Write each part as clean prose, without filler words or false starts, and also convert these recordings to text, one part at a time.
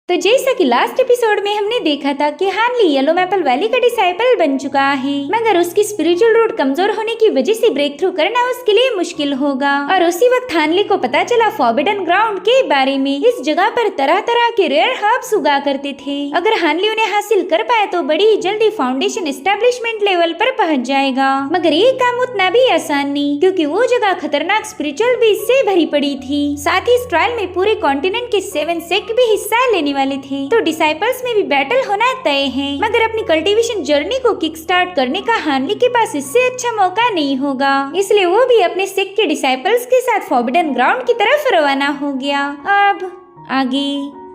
तो जैसा कि लास्ट एपिसोड में हमने देखा था कि हानली येलो मैपल वैली का डिसाइपल बन चुका है, मगर उसकी स्पिरिचुअल रूट कमजोर होने की वजह से ब्रेक थ्रू करना उसके लिए मुश्किल होगा। और उसी वक्त हानली को पता चला फॉरबिडन ग्राउंड के बारे में। इस जगह पर तरह तरह के रेयर हर्ब्स उगा करते थे। अगर हानली उन्हें हासिल कर पाए तो बड़ी जल्दी फाउंडेशन एस्टेब्लिशमेंट लेवल पर पहुँच जाएगा। मगर ये काम उतना भी आसान नहीं, क्योंकि वो जगह खतरनाक स्पिरिचुअल बीज से भरी पड़ी थी। साथ ही इस ट्रायल में पूरे कॉन्टिनेंट के 7 सेक्ट भी हिस्सा लेने वाले थे, तो डिसाइपल्स में भी बैटल होना तय है। मगर अपनी कल्टीवेशन जर्नी को किक स्टार्ट करने का हानली के पास इससे अच्छा मौका नहीं होगा, इसलिए वो भी अपने सेक्ट के डिसाइपल्स के साथ फॉरबिडन ग्राउंड की तरफ रवाना हो गया। अब आगे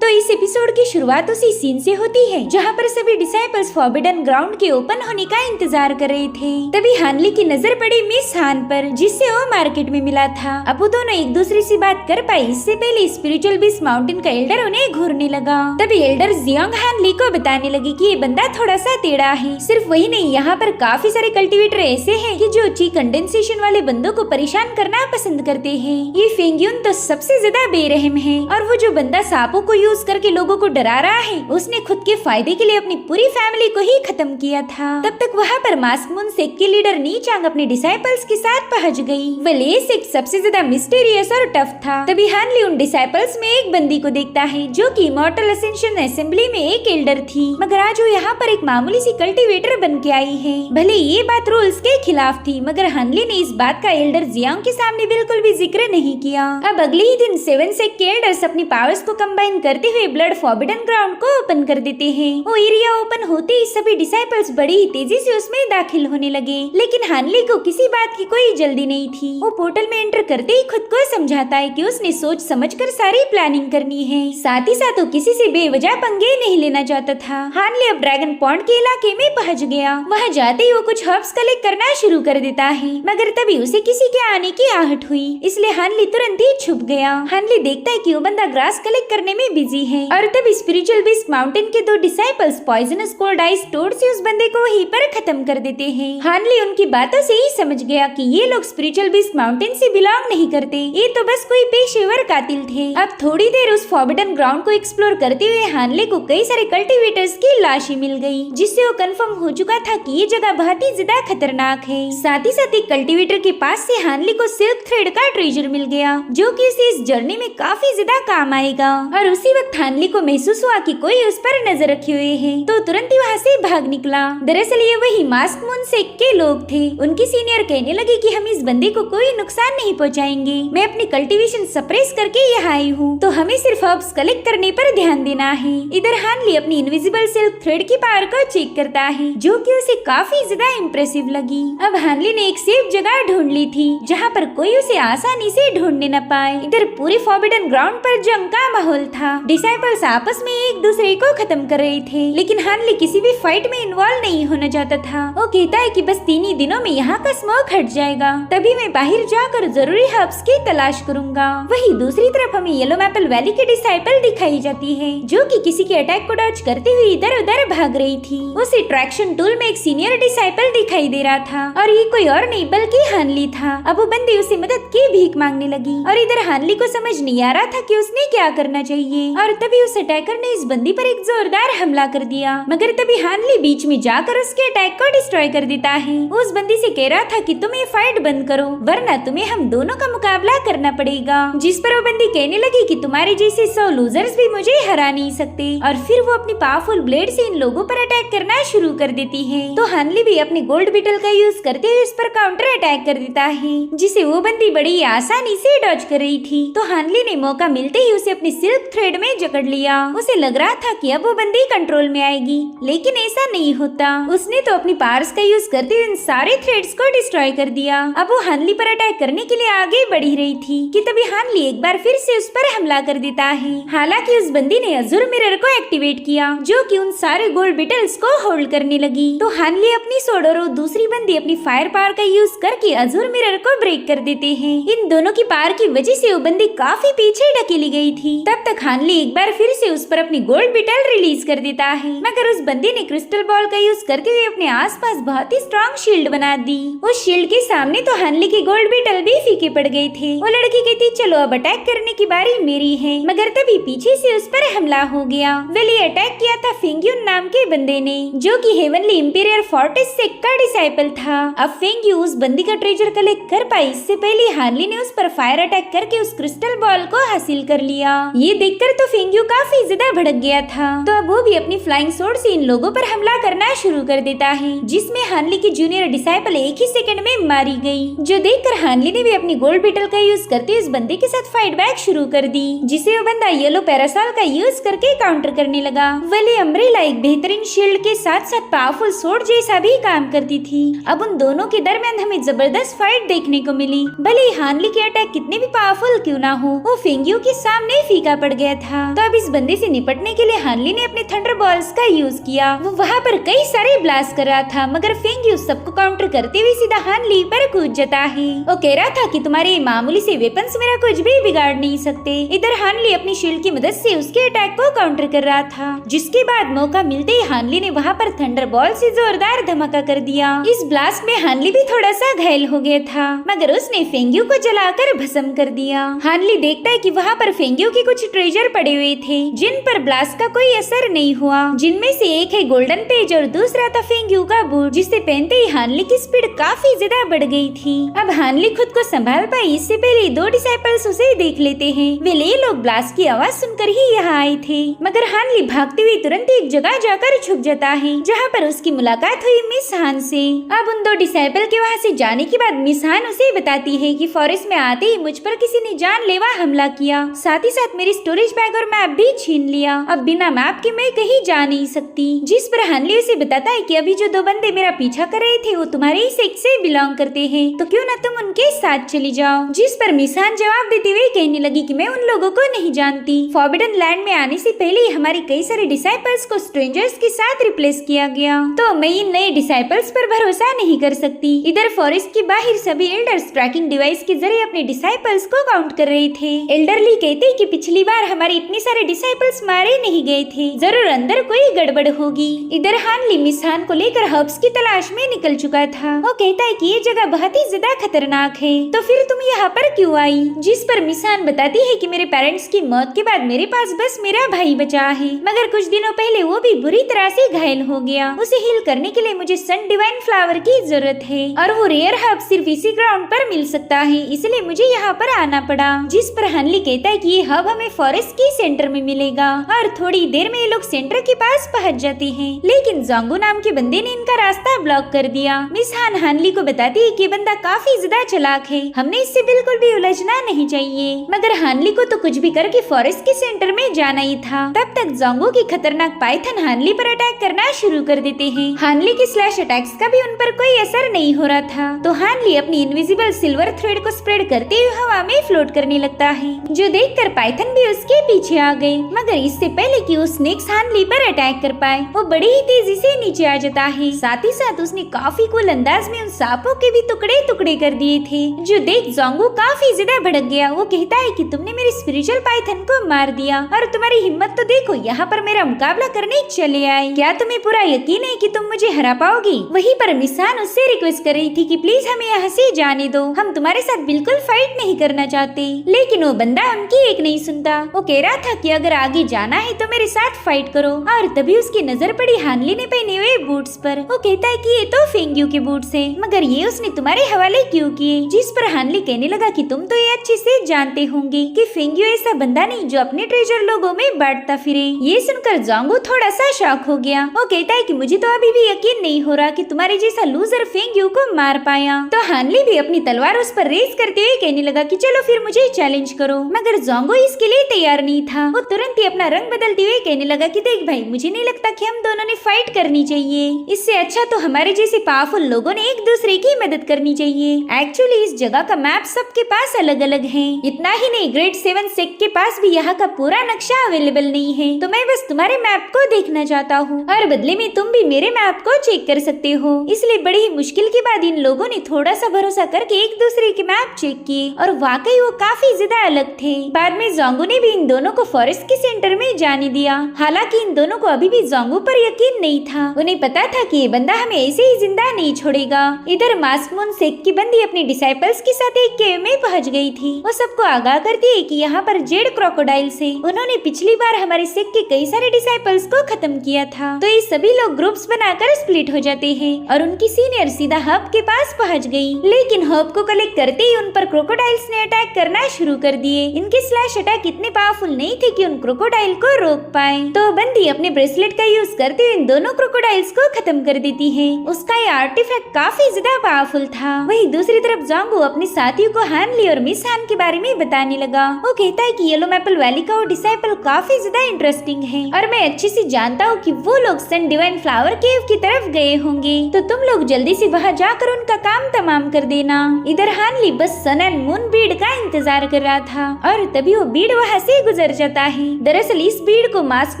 तो इस एपिसोड की शुरुआत उसी सीन से होती है जहाँ पर सभी डिसाइपल्स फॉरबिडन ग्राउंड के ओपन होने का इंतजार कर रहे थे। तभी हानली की नजर पड़ी मिस हान पर, जिससे वो मार्केट में मिला था। अब वो दोनों एक दूसरे से बात कर पाए इससे पहले स्पिरिचुअल बीस्ट माउंटेन का एल्डर उन्हें घूरने लगा। तभी एल्डर जियांग हानली को बताने लगी कि ये बंदा थोड़ा सा टेढ़ा है। सिर्फ वही नहीं, यहाँ पर काफी सारे कल्टिवेटर ऐसे हैं कि जो ची कंडेंसेशन वाले बंदों को परेशान करना पसंद करते हैं। ये फेंग्यून तो सबसे ज्यादा बेरहम है, और वो जो बंदा सांपों को यूज करके लोगों को डरा रहा है, उसने खुद के फायदे के लिए अपनी पूरी फैमिली को ही खत्म किया था। तब तक वहाँ पर मास्क मून सेक्ट के लीडर नी चांग अपने डिसाइपल्स के साथ पहुँच गई। वेल ये सेक्ट सबसे ज्यादा मिस्टीरियस और टफ था। तभी हानली उन डिसाइपल्स में एक बंदी को देखता है जो कि इमॉर्टल असेंशन असेंबली में एक एल्डर थी, मगर आज वो यहाँ पर एक मामूली सी कल्टीवेटर बन के आई है। भले ये बात रूल्स के खिलाफ थी, मगर हानली ने इस बात का एल्डर जियांग के सामने बिल्कुल भी जिक्र नहीं किया। अब अगले ही दिन 7 सेक्ट के एल्डर्स अपनी पावर्स को कंबाइन करते हुए ब्लड फॉरबिडन ग्राउंड को ओपन कर देते हैं। वो एरिया ओपन होते ही सभी डिसाइपल्स बड़ी ही तेजी से उसमें दाखिल होने लगे, लेकिन हानली को किसी बात की कोई जल्दी नहीं थी। वो पोर्टल में एंटर करते ही खुद को समझाता है कि उसने सोच समझकर सारी प्लानिंग करनी है। साथ ही साथ वो किसी से बेवजह पंगे नहीं लेना चाहता था। हानली अब ड्रैगन पॉन्ड के इलाके में पहुंच गया। वहाँ जाते ही वो कुछ हर्ब्स कलेक्ट करना शुरू कर देता है, मगर तभी उसे किसी के आने की आहट हुई, इसलिए हानली तुरंत ही छुप गया। हानली देखता है कि वो बंदा ग्रास कलेक्ट करने में बिजी है, और तभी स्पिरिचुअल बीस्ट माउंटेन के 2 disciples poisonous cold ice toad से उस बंदे को वहीं पर खत्म कर देते हैं। हानली उनकी बातों से ही समझ गया कि ये लोग स्पिरिचुअल बीस्ट माउंटेन से बिलोंग नहीं करते, ये तो बस कोई पेशेवर कातिल थे। अब थोड़ी देर उस फॉरबिडन ग्राउंड को एक्सप्लोर करते हुए हानली को कई सारे कल्टीवेटर्स की लाशें मिल गई, जिससे वो कंफर्म हो चुका था कि ये जगह बहुत ही ज्यादा खतरनाक है। साथ ही साथ एक कल्टीवेटर के पास से हानली को सिल्क थ्रेड का ट्रेजर मिल गया, जो कि उसे इस जर्नी में काफी ज्यादा काम आएगा। और उसी वक्त हानली को महसूस हुआ कि कोई उस पर नजर रखे हुए है, तो तुरंत ही वहाँ से भाग निकला। दरअसल ये वही मास्क मून सेक्ट के लोग थे। उनकी सीनियर कहने लगी कि हम इस बंदे को कोई नुकसान नहीं पहुँचाएंगे, मैं अपनी कल्टीवेशन सप्रेस करके यहाँ आई हूँ, तो हमें सिर्फ हर्ब्स कलेक्ट करने पर ध्यान देना है। इधर हानली अपनी इनविजिबल सिल्क थ्रेड की पावर को चेक करता है, जो कि उसे काफी ज्यादा इम्प्रेसिव लगी। अब हानली ने एक सेफ जगह ढूंढ ली थी जहाँ पर कोई उसे आसानी से ढूंढने न पाए। इधर पूरे फॉरबिडन ग्राउंड पर जंग का माहौल था। डिसाइपल्स आपस में एक दूसरे को खत्म कर रहे थे, लेकिन हानली किसी भी फाइट में इन्वॉल्व नहीं होना चाहता था। वो कहता है कि बस 3 ही दिनों में यहाँ का स्मोक हट जाएगा, तभी मैं बाहर जाकर जरूरी हर्ब्स की तलाश करूंगा। वही दूसरी तरफ हमें येलो मैपल वैली के डिसाइपल दिखाई जाती है, जो कि किसी के अटैक को डॉज करते हुए इधर उधर भाग रही थी। उसे ट्रैक्शन टूल में एक सीनियर डिसाइपल दिखाई दे रहा था, और ये कोई और नहीं बल्कि हानली था। अब वो बंदी उसे मदद की भीख मांगने लगी, और इधर हानली को समझ नहीं आ रहा था कि उसने क्या करना चाहिए। और तभी उस अटैकर ने इस बंदी पर एक जोरदार हमला कर दिया, मगर तभी हानली बीच में जाकर उसके अटैक को डिस्ट्रॉय कर देता है। उस बंदी से कह रहा था कि तुम ये फाइट बंद करो, वरना तुम्हें हम दोनों का मुकाबला करना पड़ेगा। जिस पर वो बंदी कहने लगी कि तुम्हारे जैसे 100 लूजर्स भी मुझे हरा नहीं सकते, और फिर वो अपनी पावरफुल ब्लेड से इन लोगों पर अटैक करना शुरू कर देती है। तो हानली भी अपने गोल्ड बीटल का यूज करते हुए उस पर काउंटर अटैक कर देता है, जिसे वो बंदी बड़ी आसानी से डॉज कर रही थी। तो हानली ने मौका मिलते ही उसे अपनी सिल्क थ्रेड में जकड़ लिया। उसे लग रहा था कि अब वो बंदी कंट्रोल में आएगी, लेकिन ऐसा नहीं होता। उसने तो अपनी पावर्स का यूज करते हुए इन सारे थ्रेड्स को डिस्ट्रॉय कर दिया। अब वो हानली पर अटैक करने के लिए आगे बढ़ी रही थी कि तभी हानली एक बार फिर से उस पर हमला कर देता है। हालांकि उस बंदी ने अजूर मिरर को एक्टिवेट किया, जो कि उन सारे गोल्ड बीटल्स को होल्ड करने लगी। तो हानली अपनी सोड और दूसरी बंदी अपनी फायर पावर का यूज करके अजूर मिरर को ब्रेक कर देते हैं। इन दोनों की पावर की वजह से वो बंदी काफी पीछे ढकेली गई थी। तब तक हानली हानली एक बार फिर से उस पर अपनी गोल्ड बीटल रिलीज कर देता है, मगर उस बंदी ने क्रिस्टल बॉल का यूज करते हुए अपने आसपास बहुत ही स्ट्रॉन्ग शील्ड बना दी। उस शील्ड के सामने तो हानली की गोल्ड बीटल भी फीके पड़ गए थे। वो लड़की कहती चलो अब अटैक करने की बारी मेरी है, मगर तभी पीछे से उस पर हमला हो गया। वेली अटैक किया था फेंग्यून नाम के बंदे ने, जो कि हेवनली इंपीरियर फोर्टिस सेक्ट का डिसाइपल था। अब फेंग्यू उस बंदी का ट्रेजर कलेक्ट कर पाई इससे पहले हानली ने उस पर फायर अटैक करके उस क्रिस्टल बॉल को हासिल कर लिया। ये देखकर तो फेंग्यू काफी ज्यादा भड़क गया था, तो अब वो भी अपनी फ्लाइंग स्वॉर्ड से इन लोगों पर हमला करना शुरू कर देता है, जिसमें हानली की जूनियर डिसाइपल एक ही सेकंड में मारी गई। जो देखकर हानली ने भी अपनी गोल्ड बीटल का यूज करते उस बंदे के साथ फाइट बैक शुरू कर दी, जिसे वो बंदा येलो पैरासॉल का यूज करके काउंटर करने लगा। वेली अम्ब्रेला एक बेहतरीन शील्ड के साथ साथ पावरफुल स्वॉर्ड जैसा भी काम करती थी। अब उन दोनों के दरमियान हमें जबरदस्त फाइट देखने को मिली। भले ही हानली के अटैक कितने भी पावरफुल क्यों ना हो, वो फेंग्यू के सामने फीका पड़ गया था। तो अब इस बंदे से निपटने के लिए हानली ने अपने थंडर बॉल्स का यूज किया। वो वहाँ पर कई सारे ब्लास्ट कर रहा था, मगर फेंग्यू सबको काउंटर करते हुए सीधा हानली पर कूद जाता है। वो कह रहा था कि तुम्हारे मामूली से वेपन्स मेरा कुछ भी बिगाड़ नहीं सकते। इधर हानली अपनी शील्ड की मदद से उसके अटैक को काउंटर कर रहा था, जिसके बाद मौका मिलते ही हानली ने वहाँ पर थंडर बॉल से जोरदार धमाका कर दिया। इस ब्लास्ट में हानली भी थोड़ा सा घायल हो गया था, मगर उसने फेंग्यू को जलाकर भस्म कर दिया। हानली देखता है कि वहाँ पर फेंग्यू के कुछ ट्रेजर पड़े हुए थे, जिन पर ब्लास्ट का कोई असर नहीं हुआ, जिनमें से एक है गोल्डन पेज और दूसरा था फेंग्यू का बूट, जिसे पहनते ही हानली की स्पीड काफी ज्यादा बढ़ गई थी। अब हानली खुद को संभाल पाई इससे पहले दो डिसाइपल्स उसे देख लेते हैं। वे लोग ब्लास्ट की आवाज सुनकर ही यहाँ आए थे, मगर हानली भागते हुए तुरंत एक जगह जाकर छुप जाता है, जहाँ पर उसकी मुलाकात हुई मिस हान से। अब उन दो डिसाइपल के वहाँ से जाने के बाद मिस हान उसे बताती है कि फॉरेस्ट में आते ही मुझ पर किसी ने जानलेवा हमला किया, साथ ही साथ मेरी स्टोरेज बैग और मैप भी छीन लिया। अब बिना मैप के मैं कहीं जा नहीं सकती, जिस पर हानली उसे बताता है कि अभी जो दो बंदे मेरा पीछा कर रहे थे वो तुम्हारे ही सेक्ट से बिलोंग करते हैं, तो क्यों ना तुम उनके साथ चली जाओ। जिस पर मिस हान जवाब देते हुए कहने लगी कि मैं उन लोगों को नहीं जानती। फॉरबिडन लैंड में आने से पहले हमारे कई सारे डिसाइपल्स को स्ट्रेंजर्स के साथ रिप्लेस किया गया, तो मैं इन नए डिसाइपल्स पर भरोसा नहीं कर सकती। इधर फॉरेस्ट के बाहर सभी एल्डर्स ट्रैकिंग डिवाइस के जरिए अपने डिसाइपल्स को काउंट कर रहे थे। एल्डरली कहते कि पिछली बार हमारे इतने सारे डिसाइपल्स मारे नहीं गए थे, जरूर अंदर कोई गड़बड़ होगी। इधर हानली मिस हान को लेकर हब्स की तलाश में निकल चुका था। वो कहता है कि ये जगह बहुत ही ज्यादा खतरनाक है, तो फिर तुम यहाँ पर क्यों आई? जिस पर मिस हान बताती है कि मेरे पेरेंट्स की मौत के बाद मेरे पास बस मेरा भाई बचा है, मगर कुछ दिनों पहले वो भी बुरी तरह से घायल हो गया। उसे हील करने के लिए मुझे सन डिवाइन फ्लावर की जरूरत है, और वो रेयर हब सिर्फ इसी ग्राउंड पर मिल सकता है, इसलिए मुझे यहाँ पर आना पड़ा। जिस पर हानली कहता है कि ये हब हमें फॉरेस्ट की सेंटर में मिलेगा, और थोड़ी देर में ये लोग सेंटर के पास पहुँच जाते हैं, लेकिन जोंगो नाम के बंदे ने इनका रास्ता ब्लॉक कर दिया। मिस हान हानली को बताती है कि बंदा काफी ज्यादा चालाक है, हमने इससे बिल्कुल भी उलझना नहीं चाहिए। मगर हानली को तो कुछ भी करके फॉरेस्ट के सेंटर में जाना ही था। तब तक जोंगो की खतरनाक पाइथन हानली पर अटैक करना शुरू कर देते हैं। हानली की स्लैश अटैक्स का भी उन पर कोई असर नहीं हो रहा था, तो हानली अपनी इनविजिबल सिल्वर थ्रेड को स्प्रेड करते हुए हवा में फ्लोट करने लगता है, जो देखकर पाइथन भी उसके पीछे आ गए। मगर इससे पहले कि वो स्नेक्स हानली पर अटैक कर पाए, वो बड़ी ही तेजी से नीचे आ जाता है। साथ ही साथ उसने काफी कूल अंदाज में उन सांपों के भी टुकड़े टुकड़े कर दिए थे, जो देख जोंगो काफी ज्यादा भड़क गया। वो कहता है कि तुमने मेरी स्पिरिचुअल पाइथन को मार दिया, और तुम्हारी हिम्मत तो देखो, यहाँ पर मेरा मुकाबला करने चले आए। क्या तुम्हें पूरा यकीन है कि तुम मुझे हरा पाओगी? वहीं पर मिस हान उससे रिक्वेस्ट कर रही थी कि प्लीज हमें यहाँ से जाने दो, हम तुम्हारे साथ बिल्कुल फाइट नहीं करना चाहते, लेकिन वो बंदा उनकी एक नहीं सुनता। वो कह रहा था कि अगर आगे जाना है तो मेरे साथ फाइट करो, और तभी उसकी नजर पड़ी हानली ने पहने हुए बूट्स पर। वो कहता है कि ये तो फेंग्यू के बूट्स हैं, मगर ये उसने तुम्हारे हवाले क्यों किए? जिस पर हानली कहने लगा कि तुम तो ये अच्छे से जानते होंगे कि फेंग्यू ऐसा बंदा नहीं जो अपने ट्रेजर लोगों में बांटता फिरे। ये सुनकर जोंगो थोड़ा सा शॉक हो गया। वो कहता है कि मुझे तो अभी भी यकीन नहीं हो रहा कि तुम्हारे जैसा लूजर फेंग्यू को मार पाया। तो हानली भी अपनी तलवार उस पर रेस करते हुए कहने लगा कि चलो फिर मुझे चैलेंज करो, मगर जोंगो इसके लिए तैयार नहीं था। वो तुरंत ही अपना रंग बदलते हुए कहने लगा कि देख भाई, मुझे नहीं लगता कि हम दोनों ने फाइट करनी चाहिए, इससे अच्छा तो हमारे जैसे पावरफुल लोगों ने एक दूसरे की मदद करनी चाहिए। एक्चुअली इस जगह का मैप सबके पास अलग अलग है, इतना ही नहीं ग्रेड 7 सेक्ट के पास भी यहाँ का पूरा नक्शा अवेलेबल नहीं है, तो मैं बस तुम्हारे मैप को देखना चाहता हूँ, और बदले में तुम भी मेरे मैप को चेक कर सकते हो। इसलिए बड़ी ही मुश्किल के बाद इन लोगों ने थोड़ा सा भरोसा करके एक दूसरे के मैप चेक किए, और वाकई वो काफी ज्यादा अलग थे। बाद में जोंगो ने भी इन दोनों दोनों को फॉरेस्ट के सेंटर में जाने दिया। हालांकि इन दोनों को अभी भी जोंगू पर यकीन नहीं था। उन्हें पता था कि ये बंदा हमें ऐसे ही जिंदा नहीं छोड़ेगा। इधर मास्क मून सेक की बंदी अपने डिसाइपल्स के साथ एक केव में पहुंच गई थी। वो सबको आगाह करती है कि यहाँ पर जेड क्रोकोडाइल से उन्होंने पिछली बार हमारे सेक के कई सारे डिसाइपल्स को खत्म किया था। तो ये सभी लोग ग्रुप्स बनाकर स्प्लिट हो जाते हैं और उनकी सीनियर सीधा हब के पास पहुंच गई। लेकिन हब को कलेक्ट करते ही उन पर क्रोकोडाइल्स ने अटैक करना शुरू कर दिए। इनके स्लैश अटैक इतने पावरफुल नहीं थे कि उन क्रोकोडाइल को रोक पाए। तो बंदी अपने ब्रेसलेट का यूज करते हुए इन दोनों क्रोकोडाइल्स को खत्म कर देती है। उसका ये आर्टिफैक्ट काफी ज्यादा पावरफुल था। वही दूसरी तरफ जोंगू अपने साथियों को हानली और मिस हान के बारे में बताने लगा। वो कहता है कि येलो मैपल वैली का वो डिसाइपल काफी ज्यादा इंटरेस्टिंग है और मैं अच्छे से जानता हूँ कि वो लोग सन डिवाइन फ्लावर केव की तरफ गए होंगे। तो तुम लोग जल्दी से वहाँ जाकर उनका काम तमाम कर देना। इधर हानली बस सन एंड मून बीड का इंतजार कर रहा था और तभी वो बीड वहाँ से गुजर जाता है। दरअसल इस बीड को मास्क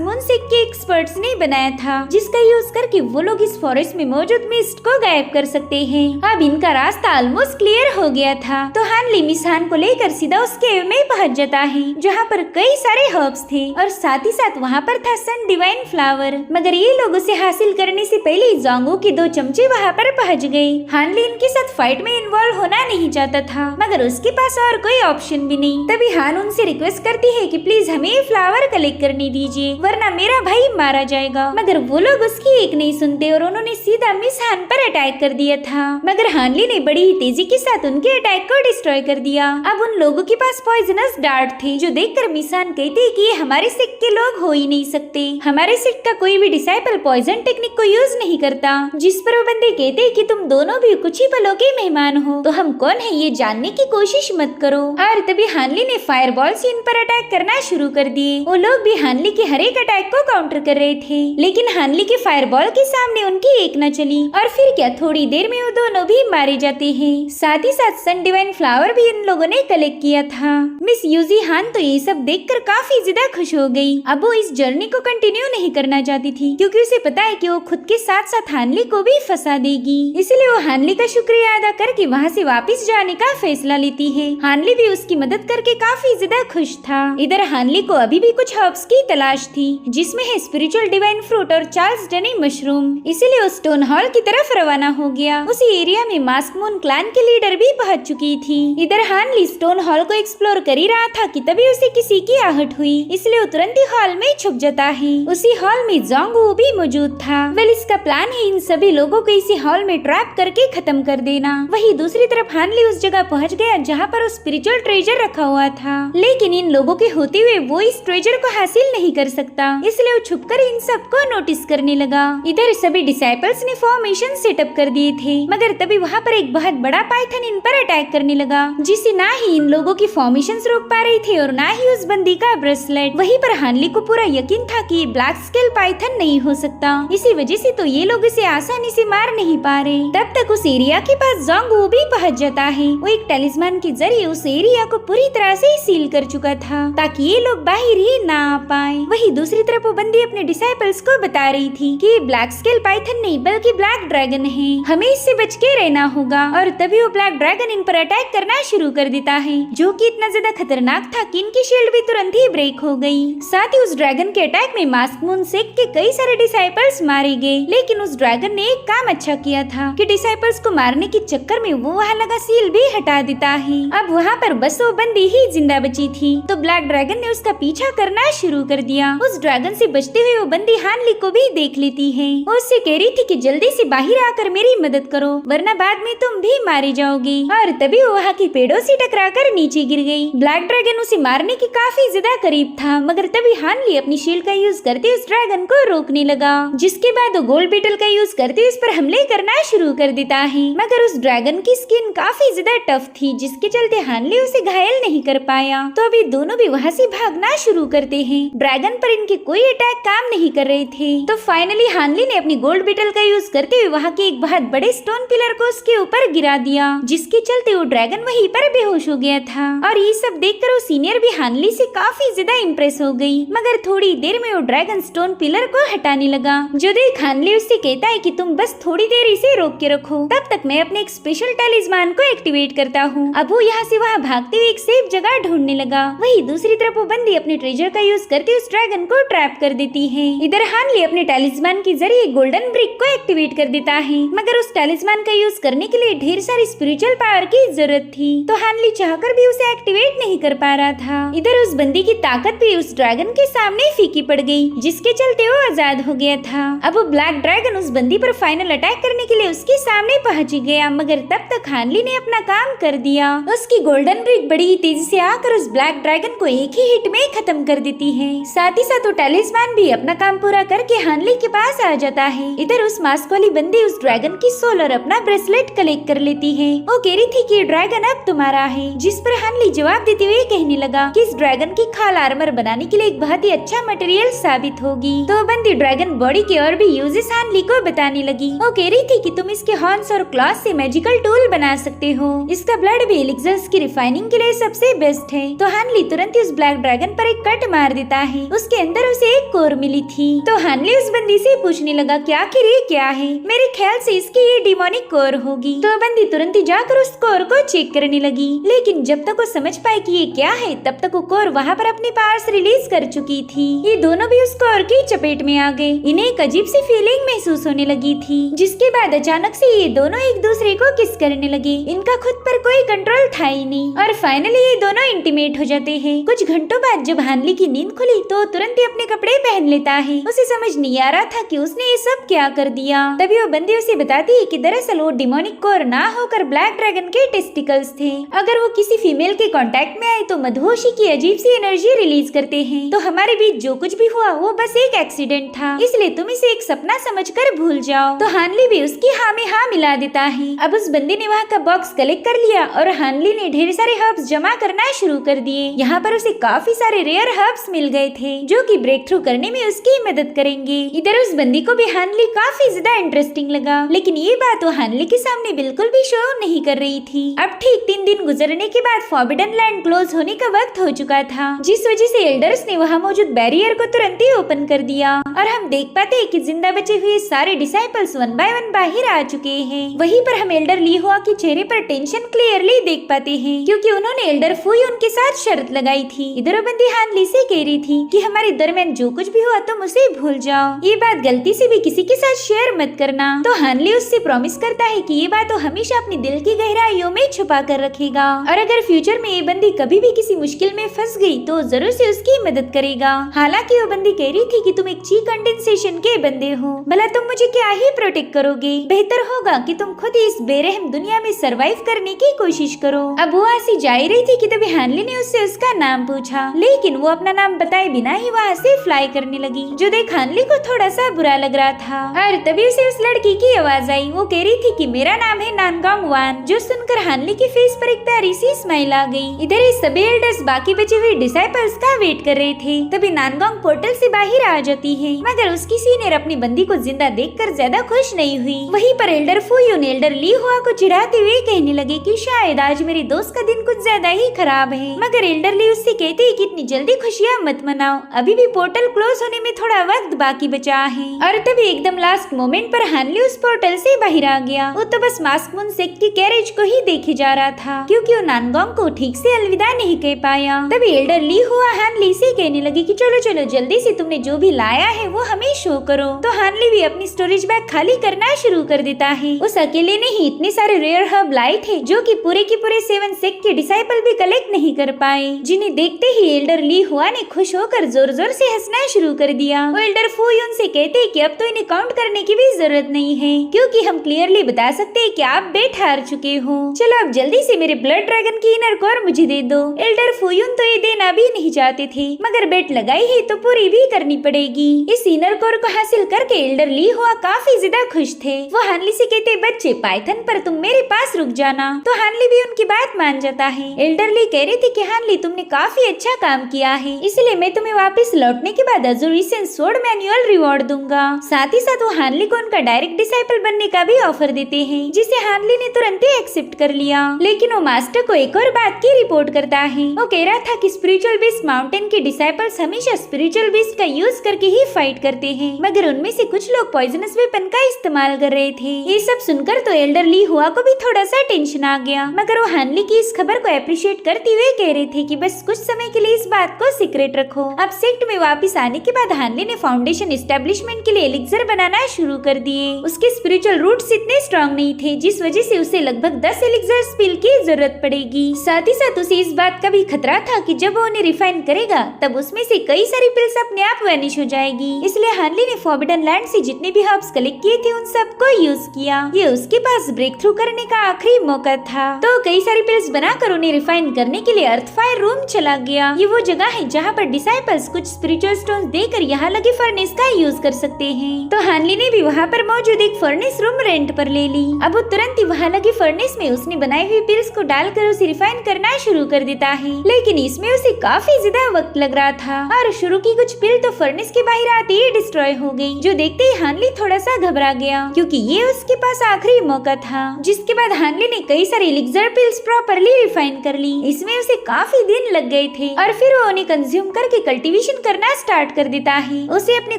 मून सेक के एक्सपर्ट्स ने बनाया था, जिसका यूज करके वो लोग इस फॉरेस्ट में मौजूद मिस्ट को गायब कर सकते हैं। अब इनका रास्ता ऑलमोस्ट क्लियर हो गया था। तो हानली मिस हान को लेकर सीधा उस केव में पहुंच जाता है, जहाँ पर कई सारे हर्ब्स थे और साथ ही साथ वहाँ पर था सन डिवाइन फ्लावर। मगर ये लोग उसे हासिल करने से पहले जोंगू के 2 चमचे वहाँ पर पहुँच गए। हानली इनके साथ फाइट में इन्वॉल्व होना नहीं चाहता था, मगर उसके पास और कोई ऑप्शन भी नहीं। तभी हान उनसे रिक्वेस्ट करती है कि प्लीज हमें ये फ्लावर कलेक्ट करने दीजिए, वरना मेरा भाई मारा जाएगा। मगर वो लोग उसकी एक नहीं सुनते और उन्होंने सीधा मिस हान पर अटैक कर दिया था। मगर हानली ने बड़ी ही तेजी के साथ उनके अटैक को डिस्ट्रॉय कर दिया। अब उन लोगों के पास पॉइजनस डार्ट थे, जो देखकर मिस हान कहती है कि ये हमारे सिक के लोग हो ही नहीं सकते। हमारे सिक का कोई भी डिसाइपल पॉइजन टेक्निक को यूज नहीं करता। जिस पर वो बंदे कहते हैं कि तुम दोनों भी कुछ ही पलों के मेहमान हो, तो हम कौन है ये जानने की कोशिश मत करो। और तभी हानली ने फायरबॉल से इन पर अटैक करना शुरू कर दिए। वो लोग भी हानली के हर एक अटैक को काउंटर कर रहे थे, लेकिन हानली के फायरबॉल के सामने उनकी एक न चली। और फिर क्या, थोड़ी देर में वो दोनों भी मारे जाते हैं। साथ ही साथ सन डिवाइन फ्लावर भी इन लोगों ने कलेक्ट किया था। मिस यूजी हान तो ये सब देखकर काफी ज्यादा खुश हो गई। अब वो इस जर्नी को कंटिन्यू नहीं करना चाहती थी, क्योंकि उसे पता है कि वो खुद के साथ साथ हानली को भी फंसा देगी। इसलिए वो हानली का शुक्रिया अदा करके वहाँ से वापस जाने का फैसला लेती है। हानली भी उसकी मदद करके काफी ज्यादा खुश था। इधर हानली को अभी भी कुछ हर्ब्स की तलाश थी, जिसमें है स्पिरिचुअल डिवाइन फ्रूट और चार्ल्स डनी मशरूम। इसीलिए वो स्टोन हॉल की तरफ रवाना हो गया। उसी एरिया में मास्क मून क्लैन के लीडर भी पहुंच चुकी थी। इधर हानली स्टोन हॉल को एक्सप्लोर कर ही रहा था कि तभी उसे किसी की आहट हुई, इसलिए वो तुरंत ही हॉल में छुप जाता है। उसी हॉल में जोंगू भी मौजूद था। वेल, इसका प्लान है इन सभी लोगों को इसी हॉल में ट्रैप करके खत्म कर देना। वही दूसरी तरफ हानली उस जगह पहुंच गया जहाँ पर उस स्पिरिचुअल ट्रेजर रखा हुआ था, लेकिन इन लोगों के होते हुए वो इस ट्रेजर को हासिल नहीं कर सकता, इसलिए वो छुपकर इन सबको नोटिस करने लगा। इधर सभी डिसाइपल्स ने फॉर्मेशन सेटअप कर दिए थे, मगर तभी वहाँ पर एक बहुत बड़ा पाइथन इन पर अटैक करने लगा, जिससे ना ही इन लोगों की फॉर्मेशंस रोक पा रही थे और ना ही उस बंदी का ब्रेसलेट। वहीं पर हानली को पूरा यकीन था कि ब्लैक स्केल पाइथन नहीं हो सकता, इसी वजह से तो ये लोग इसे आसानी से मार नहीं पा रहे। तब तक उस एरिया के पास जोंगू भी पहुंच जाता है। वो एक टेलिस्मान के जरिए उस एरिया को पूरी तरह से सील कर चुका था, ताकि ये लोग बाहर ही ना आ पाए। वही दूसरी तरफ वो बंदी अपने डिसाइपल्स को बता रही थी कि ब्लैक स्केल पाइथन नहीं बल्कि ब्लैक ड्रैगन है, हमें इससे बच के रहना होगा। और तभी वो ब्लैक ड्रैगन इन पर अटैक करना शुरू कर देता है, जो कि इतना ज्यादा खतरनाक था कि इनकी शील्ड भी तुरंत ही ब्रेक हो गई। साथ ही उस ड्रैगन के अटैक में मास्क मून सेक के कई सारे डिसाइपल्स मारे गए, लेकिन उस ड्रैगन ने एक काम अच्छा किया था कि डिसाइपल्स को मारने के चक्कर में वो वहाँ लगा सील भी हटा देता है। अब वहाँ पर बस वो बंदी ही जिंदा बची थी, तो ब्लैक ड्रैगन ने उसका पीछा करना शुरू कर दिया। उस ड्रैगन से बचते हुए वो बंदी हानली को भी देख लेती है। वो उससे कह रही थी कि जल्दी से बाहर आकर मेरी मदद करो, वरना बाद में तुम भी मारे जाओगी। और तभी वो वहाँ के पेड़ों से टकराकर नीचे गिर गई। ब्लैक ड्रैगन उसे मारने के काफी ज्यादा करीब था, मगर तभी हानली अपनी शील्ड का यूज करते उस ड्रैगन को रोकने लगा, जिसके बाद वो गोल्ड बीटल का यूज करते उस पर हमले करना शुरू कर देता है। मगर उस ड्रैगन की स्किन काफी ज्यादा टफ थी, जिसके चलते हानली उसे घायल नहीं कर पाया। तो अभी दोनों भी वहाँ से भागना शुरू करते हैं। ड्रैगन पर इनके कोई अटैक काम नहीं कर रहे थे। तो फाइनली हानली ने अपनी गोल्ड बीटल का यूज करते हुए वहाँ के एक बहुत बड़े स्टोन पिलर को उसके ऊपर गिरा दिया, जिसके चलते वो ड्रैगन वहीं पर बेहोश हो गया था। और ये सब देखकर वो सीनियर भी हानली से काफी ज्यादा इम्प्रेस हो गई। मगर थोड़ी देर में वो ड्रैगन स्टोन पिलर को हटाने लगा, जो देख हानली उससे कहता है कि तुम बस थोड़ी देर इसे रोक के रखो, तब तक मैं अपने एक स्पेशल टेलिस्मान को एक्टिवेट करता हूँ। अब वो यहाँ से वहाँ भागते हुए एक सेफ जगह ढूंढने लगा। वही दूसरी तरफ तरफ वो बंदी अपने ट्रेजर का यूज करके उस ड्रैगन को ट्रैप कर देती है। इधर हानली अपने टैलिस्मान के जरिए गोल्डन ब्रिक को एक्टिवेट कर देता है, मगर उस टैलिस्मान का यूज करने के लिए ढेर सारी स्पिरिचुअल पावर की जरूरत थी, तो हानली चाहकर भी उसे एक्टिवेट नहीं कर पा रहा था। इधर उस बंदी की ताकत भी उस ड्रैगन के सामने फीकी पड़ गई, जिसके चलते वो आजाद हो गया था। अब वो ब्लैक ड्रैगन उस बंदी पर फाइनल अटैक करने के लिए उसके सामने पहुंच गया, मगर तब तक हानली ने अपना काम कर दिया। उसकी गोल्डन ब्रिक बड़ी तेजी से आकर उस ब्लैक ड्रैगन को एक ही हिट में खत्म कर देती है। साथ ही साथ वो टैलिस्मान भी अपना काम पूरा करके हानली के पास आ जाता है। इधर उस मास्क वाली बंदी उस ड्रैगन की सोल और अपना ब्रेसलेट कलेक्ट कर लेती है। वो कह रही थी कि ये ड्रैगन अब तुम्हारा है, जिस पर हानली जवाब देते हुए कहने लगा कि इस ड्रैगन की खाल आर्मर बनाने के लिए एक बहुत ही अच्छा मटेरियल साबित होगी। तो बंदी ड्रैगन बॉडी के और भी यूजेस हानली को बताने लगी। वो कह रही थी कि तुम इसके हॉर्न्स और क्लॉस से मैजिकल टूल बना सकते हो। इसका ब्लड भी एलिक्सर्स की रिफाइनिंग के लिए सबसे बेस्ट है। तो हानली तुरंत ही उस ब्लैक ड्रैगन पर एक कट मार देता है। उसके अंदर उसे एक कोर मिली थी। तो हानली उस बंदी से पूछने लगा कि आखिर ये क्या है? मेरे ख्याल से इसकी ये डिमोनिक कोर होगी। तो बंदी तुरंत ही जाकर उस कोर को चेक करने लगी, लेकिन जब तक वो समझ पाए कि ये क्या है, तब तक वो कोर वहाँ पर अपनी पावर्स रिलीज कर चुकी थी। ये दोनों भी उस कोर की चपेट में आ गए। इन्हें एक अजीब सी फीलिंग महसूस होने लगी थी, जिसके बाद अचानक से ये दोनों एक दूसरे को किस करने लगे। इनका खुद पर कोई कंट्रोल था ही नहीं और फाइनली ये दोनों इंटीमेट हो जाते हैं। कुछ घंटों बाद जब हानली की नींद खुली तो तुरंत ही अपने कपड़े पहन लेता है। उसे समझ नहीं आ रहा था कि उसने ये सब क्या कर दिया। तभी वो बंदी उसे बताती है कि दरअसल वो डिमोनिक कोर ना होकर ब्लैक ड्रैगन के टेस्टिकल्स थे। अगर वो किसी फीमेल के कांटेक्ट में आए तो मधुहोशी की अजीब सी एनर्जी रिलीज करते हैं। तो हमारे बीच जो कुछ भी हुआ वो बस एक एक्सीडेंट था, इसलिए तुम इसे एक सपना समझकर भूल जाओ। तो हानली भी उसकी हाँ में हाँ मिला देता है। अब उस बंदी ने वहाँ का बॉक्स कलेक्ट कर लिया और हानली ने ढेर सारे हर्ब्स जमा करना शुरू कर दिए। यहाँ पर उसे काफी सारे रेयर हर्ब्स मिल गए थे, जो कि ब्रेक थ्रू करने में उसकी मदद करेंगे। इधर उस बंदी को भी हानली काफी ज्यादा इंटरेस्टिंग लगा, लेकिन ये बात वो हानली के सामने बिल्कुल भी शो नहीं कर रही थी। अब ठीक 3 दिन गुजरने के बाद फॉरबिडन लैंड क्लोज होने का वक्त हो चुका था, जिस वजह से एल्डर्स ने वहाँ मौजूद बैरियर को तुरंत ही ओपन कर दिया और हम देख पाते हैं कि जिंदा बचे हुए सारे डिसाइपल्स 1 बाय 1 बाहर आ चुके हैं। वहीं पर हम एल्डर ली हुआ के चेहरे पर टेंशन क्लियरली देख पाते हैं, क्योंकि उन्होंने एल्डर फुई उनके साथ शर्त लगाई थी। इधर वो बंदी हानली से कह रही थी कि हमारे दरमियान जो कुछ भी हुआ तुम उसे भूल जाओ, ये बात गलती से भी किसी के साथ शेयर मत करना। तो हानली उससे प्रॉमिस करता है कि ये बात वो हमेशा अपने दिल की गहराइयों में छुपा कर रखेगा और अगर फ्यूचर में ये बंदी कभी भी किसी मुश्किल में फंस गई तो जरूर से उसकी मदद करेगा। हालांकि वो बंदी कह रही थी कि तुम एक ची कंडेंसेशन के बंदे हो, भला तुम मुझे क्या ही प्रोटेक्ट करोगे? बेहतर होगा कि तुम खुद ही इस बेरहम दुनिया में सरवाइव करने की कोशिश करो। अब वो ऐसी जा ही रही थी कि तभी हानली ने उससे उसका नाम पूछा, लेकिन वो अपना नाम बताए बिना ही वहाँ से फ्लाई करने लगी, जो देख हानली को थोड़ा सा बुरा लग रहा था। और तभी उसे उस लड़की की आवाज आई। वो कह रही थी कि मेरा नाम है नानगोंग वान, जो सुनकर हानली के फेस पर एक प्यारी सी स्माइल आ गई। इधर ये सभी एल्डर्स बाकी बचे हुए डिसाइपल्स का वेट कर रहे थे। तभी नानगोंग पोर्टल से बाहर आ जाती है, मगर उसकी सीनियर अपनी बंदी को जिंदा देखकर ज्यादा खुश नहीं हुई। वहीं पर एल्डर फुयून एल्डर ली हुआ को चिढ़ाते हुए कहने लगे कि शायद आज मेरे दोस्त का दिन कुछ ज्यादा ही खराब है, मगर एल्डर ली उससे कहते हैं कि इतनी जल्दी खुशियाँ मत मनाओ, अभी भी पोर्टल क्लोज होने में थोड़ा वक्त बाकी बचा है। और तभी एकदम लास्ट मोमेंट पर हानली उस पोर्टल से बाहर आ गया। वो तो बस मास्क मून सेक्ट की कैरेज को ही देखे जा रहा था, क्योंकि वो नानगोंग को ठीक से अलविदा नहीं कह पाया। तभी एल्डर ली हुआ हानली से कहने लगी कि चलो चलो जल्दी से तुमने जो भी लाया है वो हमें शो करो। तो हानली भी अपनी स्टोरेज बैग खाली करना शुरू कर देता है। उस अकेले ने ही इतने सारे रेयर हर्ब लाए थे जो कि पूरे के पूरे 7 सेक्ट के डिसाइपल भी कलेक्ट नहीं कर पाए, जिन्हें देखते ही एल्डर ली हुआ ने खुश होकर जोर जोर से हंसना शुरू कर दिया। वो एल्डर फुयून से कहते हैं कि अब तो इन्हें काउंट करने की भी जरूरत नहीं है, क्योंकि हम क्लियरली बता सकते हैं कि आप बेट हार चुके हो। चलो अब जल्दी से मेरे ब्लड ड्रैगन की इनर कोर मुझे दे दो। एल्डर फुयून तो ये देना भी नहीं चाहते थे, मगर बेट लगाई है तो पूरी भी करनी पड़ेगी। इस इनर कोर को हासिल करके एल्डर ली हुआ काफी ज्यादा खुश थे। वो हानली से कहते बच्चे पाइथन पर तुम मेरे पास रुक जाना। तो हानली भी उनकी बात मान जाता है। एल्डर ली कह रही थी कि हानली तुमने काफी अच्छा काम किया है, इसलिए मैं तुम्हें वापस लौटने के बाद अजुरिसन सोर्ड मैनुअल रिवॉर्ड दूंगा। साथ ही साथ वो हानली को उनका डायरेक्ट डिसाइपल बनने का भी ऑफर देते हैं, जिसे हानली ने तुरंत ही एक्सेप्ट कर लिया। लेकिन वो मास्टर को एक और बात की रिपोर्ट करता है। वो कह रहा था कि स्पिरिचुअल बीस्ट माउंटेन के डिसाइपल्स हमेशा स्पिरिचुअल बीस्ट का यूज करके ही फाइट करते हैं, मगर उनमें से कुछ लोग पॉइजनस वेपन का इस्तेमाल कर रहे थे। ये सब सुनकर तो एल्डर ली हुआ को भी थोड़ा सा टेंशन आ गया, मगर वो हानली की इस खबर को अप्रिशिएट करते हुए कह रहे थे कि बस कुछ समय के लिए इस बात को सीक्रेट रखो। अब सेक्ट में वापस आने के बाद हानली ने फाउंडेशन एस्टेब्लिशमेंट के लिए एलिक्सर बनाना शुरू कर दिए। उसके स्पिरिचुअल रूट्स इतने स्ट्रॉन्ग नहीं थे, जिस वजह से उसे लगभग 10 एलिक्सर स्पिल की जरूरत पड़ेगी। साथ ही साथ उसे इस बात का भी खतरा था कि जब वो उन्हें रिफाइन करेगा तब उसमें से कई सारी पिल्स अपने आप वैनिश हो जाएगी। इसलिए हानली ने फॉरबिडन लैंड से जितने भी हर्ब्स कलेक्ट किए थे उन सबको यूज किया। ये उसके पास ब्रेक थ्रू करने का आखिरी मौका था, तो कई सारी पिल्स बनाकर उन्हें रिफाइन करने के लिए अर्थ फायर रूम चला गया। ये वो जगह है जहाँ पर डिसाइपल्स कुछ स्पिरिचुअल स्टोन्स देकर यहाँ लगे फर्नेस का यूज कर सकते हैं। तो हानली ने भी वहाँ पर मौजूद एक फर्नेस रूम रेंट पर ले ली। अब वो तुरंत ही वहाँ लगी फर्नेस में उसने बनाई हुई पिल्स को डालकर उसे रिफाइन करना शुरू कर देता है, लेकिन इसमें उसे काफी ज्यादा वक्त लग रहा था और शुरू की कुछ पिल तो फर्नेस के बाहर आते ही डिस्ट्रॉय हो गई, जो देखते ही हानली थोड़ा सा घबरा गया क्योंकि ये उसके पास आखिरी मौका था। जिसके बाद हानली ने कई सारे एलिक्सर पिल्स प्रॉपर्ली रिफाइन कर ली। इसमें उसे काफी दिन लग गए थे और फिर वो उन्हें कंज्यूम करके कल्टीवेशन करना स्टार्ट कर देता है। उसे अपने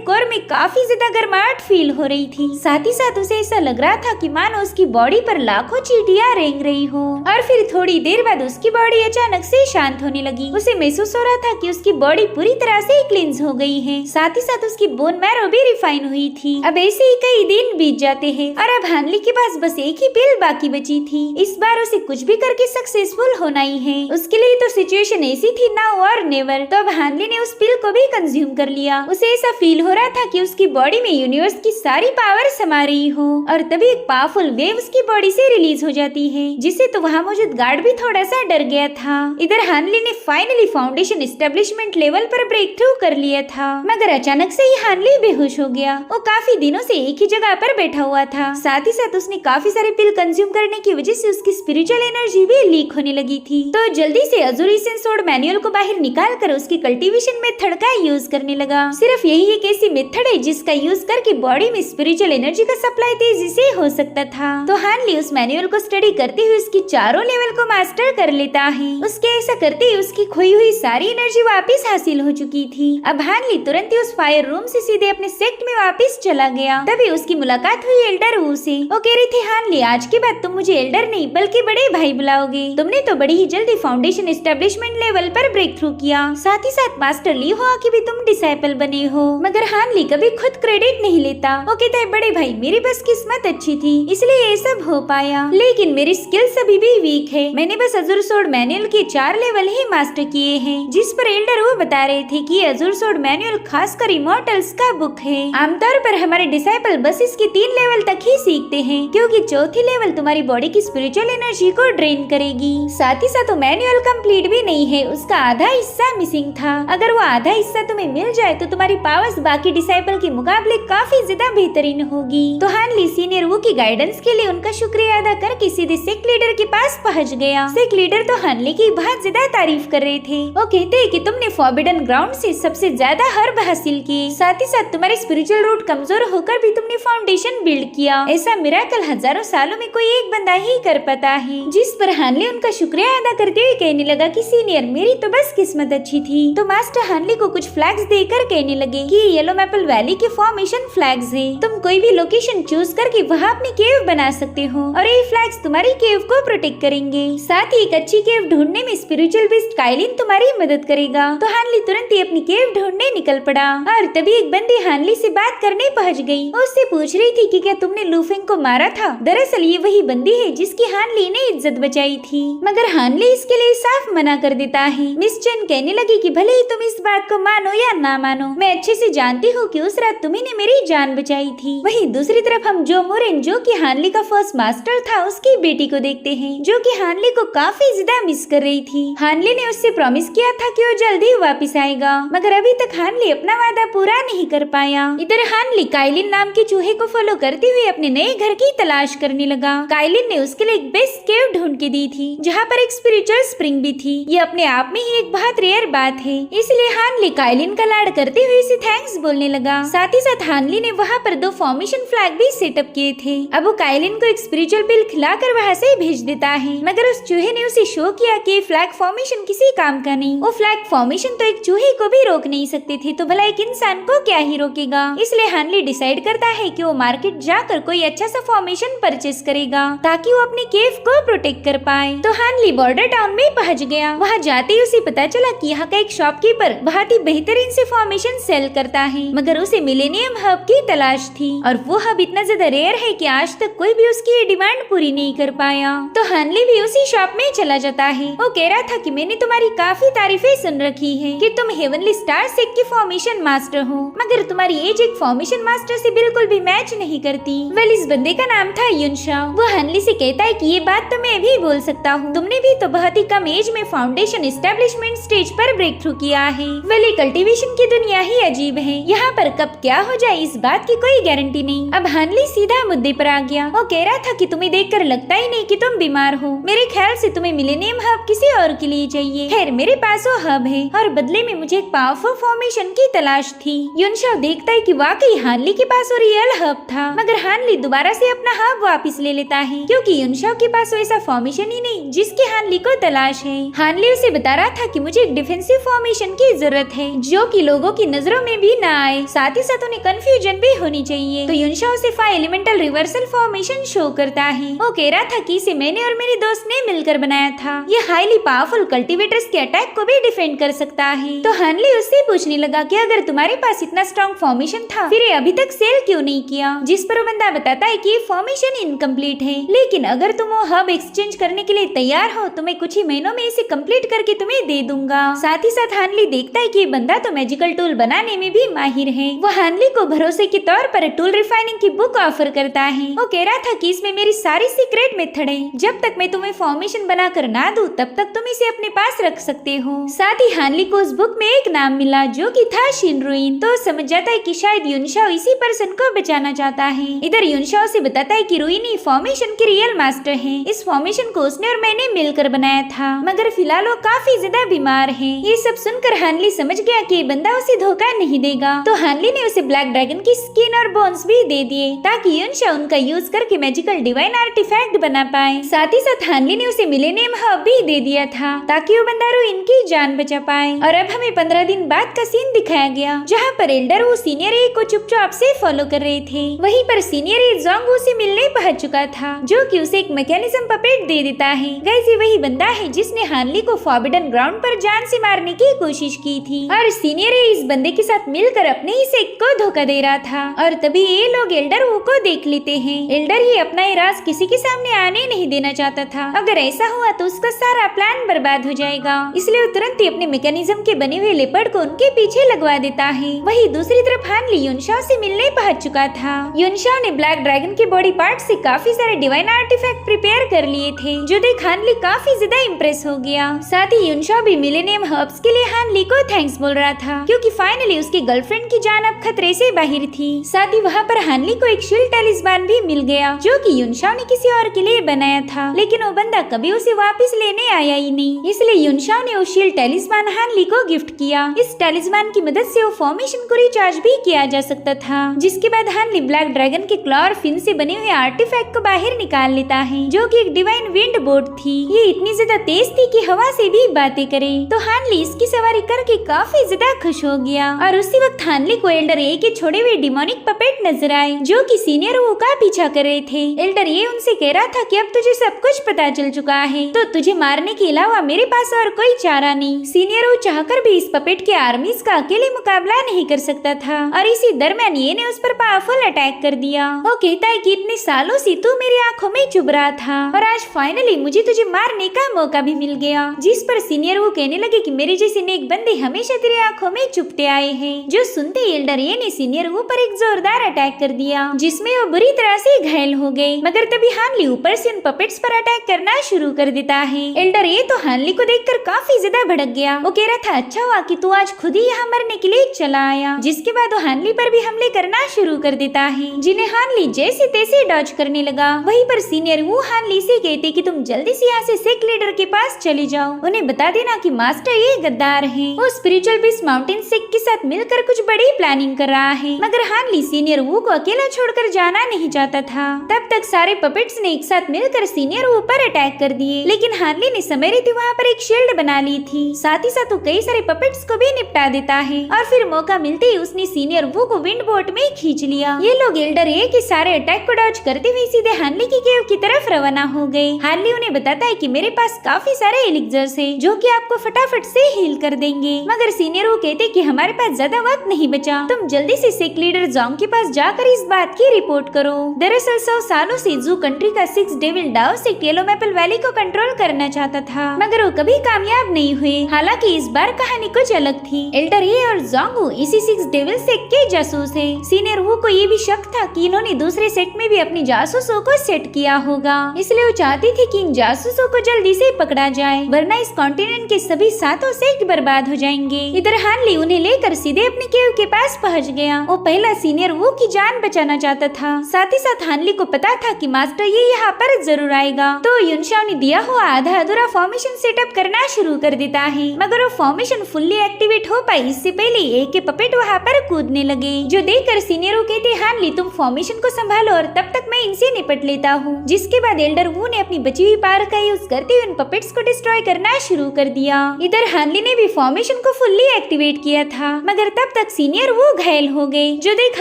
कोर में काफी ज्यादा गर्माहट फील हो रही थी। साथ ही साथ उसे ऐसा लग रहा था कि मानो उसकी बॉडी पर लाखों चींटियां रेंग रही हो। और फिर थोड़ी देर बाद उसकी बॉडी अचानक से शांत होने लगी। उसे महसूस हो रहा था कि उसकी बॉडी पूरी तरह से क्लींस हो गई है। साथ ही साथ उसकी बोन मैरो भी रिफाइन हुई थी। अब ऐसे ही कई दिन बीत जाते हैं और अब हानली के पास बस एक ही पिल बाकी बची थी। इस बार उसे कुछ भी करके सक्सेसफुल होना ही है। उसके लिए तो सिचुएशन ऐसी थी नाउ और नेवर। तो अब हानली ने उस पिल को भी कंज्यूम कर लिया। उसे ऐसा फील हो रहा था कि उसकी बॉडी में यूनिवर्स की सारी पावर समा रही हो और तभी एक पावरफुल वेव उसकी बॉडी से रिलीज हो जाती है, जिससे तो वहाँ मौजूद गार्ड भी थोड़ा सा डर गया था। इधर हानली ने फाइनली फाउंडेशन एस्टेब्लिशमेंट लेवल पर ब्रेक थ्रू कर लिया था, मगर अचानक से ही हानली बेहोश हो गया। वो काफी दिनों से एक ही जगह पर बैठा हुआ था। साथ ही साथ उसने काफी सारे पिल कंज्यूम करने की वजह से उसकी स्पिरिचुअल एनर्जी भी लीक होने लगी थी। तो जल्दी से अज़ूर एसेंस मैनुअल को बाहर निकाल कर उसकी कल्टीवेशन मेथड का यूज करने लगा। सिर्फ यही एक ऐसी मेथड है जिसका यूज करके बॉडी में स्पिरिचुअल एनर्जी का सप्लाई तेजी से हो सकता था। तो हानली उस मैनुअल को स्टडी करते हुए उसकी चारों लेवल को मास्टर कर लेता है। उसके ऐसा करते ही उसकी खोई हुई सारी एनर्जी वापस हासिल हो चुकी थी। अब हानली तुरंत ही उस फायर रूम से सीधे अपने सेक्ट में वापस चला गया। तभी उसकी मुलाकात हुई एल्डर वू से। वो कह रही थी, हानली आज के बाद तुम मुझे एल्डर नहीं बल्कि बड़े भाई बुलाओगे। तुमने तो बड़ी ही जल्दी फाउंडेशन एस्टेब्लिशमेंट लेवल पर ब्रेक थ्रू किया, साथ ही साथ मास्टर ली हो कि भी तुम डिसाइपल बने हो। मगर हानली कभी खुद क्रेडिट नहीं लेता। वो कहता है, बड़े भाई मेरी बस किस्मत अच्छी थी इसलिए ये सब हो पाया, लेकिन मेरी स्किल्स अभी भी वीक है। मैंने बस अज़ूर सोर्ड मैनुअल के 4 लेवल ही मास्टर किए हैं। जिस पर एल्डर वो बता रहे थे कि अज़ूर सोर्ड मैनुअल खासकर इमॉर्टल्स का बुक है। आमतौर पर हमारे डिसाइपल बस इसके 3 लेवल तक ही सीखते हैं, क्योंकि चौथी लेवल तुम्हारी बॉडी की स्पिरिचुअल एनर्जी को ड्रेन करेगी। साथ ही साथ वो मैनुअल कंप्लीट भी नहीं है, उसका आधा हिस्सा मिसिंग था। अगर वो आधा हिस्सा तुम्हें मिल जाए तो तुम्हारी पावर्स बाकी डिसाइपल के मुकाबले काफी ज्यादा बेहतरीन होगी। तो हानली सीनियर वो की गाइडेंस के लिए उनका शुक्रिया अदा करके सीधे सेक्ट लीडर के पास पहुंच गया। सेक्ट लीडर तो हानली की बहुत ज्यादा तारीफ कर रहे थे। वो कहते हैं कि तुमने फॉरबिडन ग्राउंड से सबसे ज्यादा हर्ब हासिल किए, साथ ही साथ तुम्हारे स्पिरिचुअल रूट कमजोर होकर भी तुमने फाउंडेशन बिल्ड किया। ऐसा मिराकल हजारों सालों में कोई एक बंदा ही कर पाता है। जिस पर हानली उनका शुक्रिया अदा करते हुए कहने लगा कि सीनियर मेरी तो बस किस्मत अच्छी थी। तो मास्टर हानली को कुछ फ्लैग्स देकर कहने लगे कि येलो मैपल वैली के फॉर्मेशन फ्लैग्स हैं। तुम कोई भी लोकेशन चूज करके वहाँ अपनी केव बना सकते हो और ये फ्लैग्स तुम्हारी केव को प्रोटेक्ट करेंगे। साथ ही एक अच्छी केव ढूंढने में स्पिरिचुअल बीस्ट काइलिन तुम्हारी मदद करेगा। तो हानली तुरंत ही अपनी केव ढूंढने निकल पड़ा और तभी एक बंदी हानली से बात करने पहुंच गई। उससे पूछ रही थी कि क्या तुमने लूफेंग को मारा था। दरअसल ये वही बंदी है जिसकी हानली ने इज्जत बचाई थी, मगर हानली इसके लिए साफ मना कर देता है। मिस चेन कहने लगी कि भले ही तुम इस बात को मानो या ना मानो, मैं अच्छे से जानती हूँ कि उस रात तुम्ही ने मेरी जान बचाई थी। वहीं दूसरी तरफ हम जो मोरेन जो कि हानली का फर्स्ट मास्टर था उसकी बेटी को देखते हैं, जो कि हानली को काफी ज्यादा मिस कर रही थी। हानली ने उससे प्रॉमिस किया था कि वो जल्दी वापस आएगा, मगर अभी तक हानली अपना वादा पूरा नहीं कर पाया। इधर हानली काइलिन नाम के चूहे को फॉलो करते हुए अपने नए घर की तलाश करने लगा। काइलिन ने उसके लिए एक बेस्ट केव ढूंढ के दी थी, जहाँ पर एक स्पिरिचुअल स्प्रिंग भी थी। ये अपने आप में ही एक बहुत रेयर बात है, इसलिए हानली काइलिन का लाड करते हुए इसे थैंक्स बोलने लगा। साथ ही साथ हानली ने वहाँ पर 2 फॉर्मेशन फ्लैग भी सेटअप किए थे। अब वो काइलिन को एक स्पिरिचुअल पिल खिलाकर वहाँ से भेज देता है, मगर उस चूहे ने उसे शो किया कि फ्लैग फॉर्मेशन किसी काम का नहीं। वो फ्लैग फॉर्मेशन तो एक चूहे को भी रोक नहीं सकते थे, तो भला एक इंसान को क्या ही रोकेगा। इसलिए हानली डिसाइड करता है कि वो मार्केट जाकर कोई अच्छा सा फॉर्मेशन परचेस करेगा ताकि वो अपनी केव को प्रोटेक्ट कर पाए। तो हानली बॉर्डर टाउन में पहुंच गया। वहाँ जाते ही तभी उसे पता चला कि यहाँ का एक शॉपकीपर बहुत ही बेहतरीन से फॉर्मेशन सेल करता है, मगर उसे मिलेनियम हब की तलाश थी और वो हब इतना ज्यादा रेयर है कि आज तक कोई भी उसकी ये डिमांड पूरी नहीं कर पाया। तो हानली भी उसी शॉप में चला जाता है। वो कह रहा था कि मैंने तुम्हारी काफी तारीफें सुन रखी है कि तुम हेवनली स्टार सेट की फॉर्मेशन मास्टर हो, मगर तुम्हारी एज एक फॉर्मेशन मास्टर से बिल्कुल भी मैच नहीं करती। वेल, इस बंदे का नाम था युनशाओ। वो हानली से कहता है कि ये बात तो मैं भी बोल सकता हूँ, तुमने भी तो बहुत ही कम एज में फाउंडेशन एस्टेब्लिशमेंट स्टेज पर ब्रेक थ्रू किया है। वेल, कल्टीवेशन की दुनिया ही अजीब है, यहाँ पर कब क्या हो जाए इस बात की कोई गारंटी नहीं। अब हानली सीधा मुद्दे पर आ गया। वो कह रहा था कि तुम्हें देखकर लगता ही नहीं कि तुम बीमार हो। मेरे ख्याल से तुम्हें मिलेनियम हब किसी और के लिए चाहिए। खैर, मेरे पास वो हब है और बदले में मुझे एक पावरफुल फॉर्मेशन की तलाश थी। युनशाओ देखता है कि वाकई हानली के पास वो रियल हब था, मगर हानली दोबारा से अपना हब वापस ले लेता है क्योंकि युनशाओ के पास वैसा फॉर्मेशन ही नहीं जिसकी हानली को तलाश है। हानली उसे बता रहा था कि मुझे एक डिफेंसिव फॉर्मेशन की जरूरत है जो कि लोगों की नजरों में भी ना आए, साथ ही साथ उन्हें कंफ्यूजन भी होनी चाहिए। तो युनशाओ से 5 एलिमेंटल रिवर्सल फॉर्मेशन शो करता है। वो कह रहा था कि इसे मैंने और मेरे दोस्त ने मिलकर बनाया था। ये हाईली पावरफुल कल्टीवेटर्स के अटैक को भी डिफेंड कर सकता है। तो हानली उससे पूछने लगा कि अगर तुम्हारे पास इतना स्ट्रॉन्ग फॉर्मेशन था फिर ये अभी तक सेल क्यों नहीं किया, जिस पर वो बंदा बताता है कि ये फॉर्मेशन इनकम्प्लीट है, लेकिन अगर तुम वो हब एक्सचेंज करने के लिए तैयार हो तो मैं कुछ ही महीनों में इसे कंप्लीट करके तुम्हें दे दूंगा। साथ ही साथ हानली देखता है कि ये बंदा तो मैजिकल टूल बनाने में भी माहिर है। वो हानली को भरोसे के तौर पर टूल रिफाइनिंग की बुक ऑफर करता है। वो कह रहा था कि इसमें मेरी सारी सीक्रेट मेथड है, जब तक मैं तुम्हें फॉर्मेशन बनाकर ना दूं तब तक तुम इसे अपने पास रख सकते हो। साथ ही हानली को उस बुक में एक नाम मिला जो कि था शिनरुइन। तो समझ जाता है कि शायद युनशाओ इसी पर्सन को बचाना चाहता है। इधर युनशाओ से बताता है कि रुइनी फॉर्मेशन की रियल मास्टर है। इस फॉर्मेशन को उसने और मैंने मिलकर बनाया था, मगर फिलहाल वो काफी ज्यादा बीमार है। ये सब सुनकर हानली समझ गया कि बंदा उसे धोखा नहीं देगा। तो हानली ने उसे ब्लैक ड्रैगन की स्किन और बोन्स भी दे दिए ताकि युनशाओ उनका यूज करके मैजिकल डिवाइन आर्टिफैक्ट बना पाए। साथ ही साथ हानली ने उसे मिलेनियम हब भी दे दिया था ताकि वो बंदा रुइन की जान बचा पाए। और अब हमें 15 दिन बाद का सीन दिखाया गया जहाँ पर एल्डर वो सीनियर ए को चुपचाप से फॉलो कर रहे थे। वहीं पर सीनियर ए जोंगवू से मिलने पहुंच चुका था जो कि उसे एक मैकेनिज्म पपेट दे देता है। गाइस, ये वही बंदा है जिसने हानली को फॉरबिडन ग्राउंड पर जान से मारने की कोशिश की थी और सीनियर ए इस बंदे के साथ मिलकर अपने ही सेक को धोखा दे रहा था। और तभी ये लोग एल्डर वो को देख लेते हैं। एल्डर ही अपना ये राज किसी के सामने आने नहीं देना चाहता था। अगर ऐसा हुआ तो उसका सारा प्लान बर्बाद हो जाएगा, इसलिए वो तुरंत ही अपने मैकेनिज्म के बने हुए लेपर्ड को उनके पीछे लगवा देता है। वही दूसरी तरफ हानली युनशाओ से मिलने पहुंच चुका था। युनशाओ ने ब्लैक ड्रैगन के बॉडी पार्ट से काफी सारे डिवाइन आर्टिफैक्ट प्रिपेयर कर लिए थे जो देख हानली काफी ज्यादा इम्प्रेस हो गया। साथ ही युनशाओ भी मिलेनियम हर्ब्स के लिए हानली को थैंक्स बोल रहा था क्योंकि फाइनली उसकी गर्लफ्रेंड की जान अब खतरे से बाहर थी। साथ ही वहाँ पर हानली को एक शील्ड टैलिस्मान भी मिल गया जो कि युनशाओ ने किसी और के लिए बनाया था, लेकिन वो बंदा कभी उसे वापस लेने आया ही नहीं। इसलिए युनशाओ ने वो शील्ड टैलिस्मान हानली को गिफ्ट किया। इस टैलिस्मान की मदद से वो फॉर्मेशन को रिचार्ज भी किया जा सकता था, जिसके बाद हानली ब्लैक ड्रैगन के क्लॉ और फिन से बने हुए आर्टिफैक्ट को बाहर निकाल लेता है जो कि एक डिवाइन विंड बोट थी। ये इतनी ज्यादा तेज थी कि हवा से भी बातें करे। तो हानली इसकी सवारी करके काफी ज्यादा खुश हो गया और उसी वक्त हानली को एल्डर ए के छोड़े हुए डिमोनिक पपेट नजर आए जो कि सीनियर वो का पीछा कर रहे थे। एल्डर ए उनसे कह रहा था कि अब तुझे सब कुछ पता चल चुका है तो तुझे मारने के अलावा मेरे पास और कोई चारा नहीं। सीनियर वो चाहकर भी इस पपेट के आर्मीज का अकेले मुकाबला नहीं कर सकता था और इसी दरमियान ये ने उस पर पावरफुल अटैक कर दिया। वो कहता है कि इतने सालों से तू मेरी आंखों में चुभ रहा था और आज फाइनली मुझे तुझे मारने का मौका भी मिल गया। जिस पर सीनियर वो कहने लगे कि मेरे जैसे नेक बंदे हमेशा तेरी आंखों में चुभते आए हैं। जो सुनते एल्डर ए ने सीनियर वो पर एक जोरदार अटैक कर दिया जिसमें वो बुरी तरह से घायल हो गए, मगर तभी हानली ऊपर से उन पपेट्स पर अटैक करना शुरू कर देता है। एल्डर ए तो हानली को देखकर काफी ज्यादा भड़क गया। वो कह रहा था अच्छा हुआ कि तू आज खुद ही यहाँ मरने के लिए चला आया। जिसके बाद वो हानली पर भी हमले करना शुरू कर देता है जिन्हें हानली जैसे तैसे डॉज करने लगा। वहीं पर सीनियर वो हानली से कहते कि तुम जल्दी से यहाँ से सेक लीडर के पास चले जाओ, उन्हें बता देना कि मास्टर ये गद्दार है। वो स्पिरिचुअल बीस्ट माउंटेन सेक के साथ मिलकर कुछ बड़ी प्लानिंग कर रहा है, मगर हानली सीनियर वो को अकेला छोड़कर जाना नहीं चाहता था। तब तक सारे पपेट्स ने एक साथ मिलकर सीनियर वो पर अटैक कर दिए, लेकिन हानली ने समय रहते वहाँ पर एक शील्ड बना ली थी। साथ ही साथ वो कई सारे पपेट्स को भी निपटा देता है और फिर मौका मिलते ही उसने सीनियर वो को विंड बोट में खींच लिया। ये लोग एल्डर ए के सारे अटैक को डॉज करते हुए सीधे हानली की केव की तरफ रवाना हो गए। हानली उन्हें बताता है कि मेरे पास काफी सारे एलिक्जर्स है जो जो कि आपको फटाफट से हील कर देंगे। मगर सीनियर वो कहते कि हमारे पास ज्यादा वक्त नहीं बचा, तुम जल्दी से सेक लीडर जोंग के पास जाकर इस बात की रिपोर्ट करो। दरअसल 100 सालों से जू कंट्री का 6 devil Dao sect yellow maple valley को कंट्रोल करना चाहता था, मगर वो कभी कामयाब नहीं हुए। हालांकि इस बार कहानी कुछ अलग थी। एल्डर ये और जोंगू इसी 6 डेविल सेक्ट के जासूस है। सीनियर वू को ये भी शक था कि इन्होंने दूसरे सेक्ट में भी अपनी जासूसों को सेट किया होगा, इसलिए वो चाहती थी कि इन जासूसों को जल्दी से पकड़ा जाए, वरना इस कॉन्टिनेंट के सभी 7 सेक्ट बर्बाद हो जाएंगे। इधर हानली उन्हें लेकर सीधे अपने केव के पास पहुंच गया। वो पहला सीनियर वू की जान बचाना चाहता था। साथ ही साथ हानली को पता था कि मास्टर ये यहाँ पर जरूर आएगा, तो युनशाओ ने दिया हुआ आधा अधूरा फॉर्मेशन सेटअप करना शुरू कर देता है। मगर वो फॉर्मेशन फुल्ली एक्टिवेट हो पाई इससे पहले एक पपेट वहाँ पर कूदने लगे, जो देखकर सीनियर वू कहते हानली तुम फॉर्मेशन को संभालो और तब तक मैं इनसे निपट लेता हूँ। जिसके बाद एल्डर वू ने अपनी बची हुई पावर का यूज करते हुए उन पपेट्स को डिस्ट्रॉय करना शुरू कर दिया। इधर हानली ने भी फॉर्मेशन को फुल्ली एक्टिवेट किया था, मगर तब तक सीनियर वो घायल हो गए, जो देख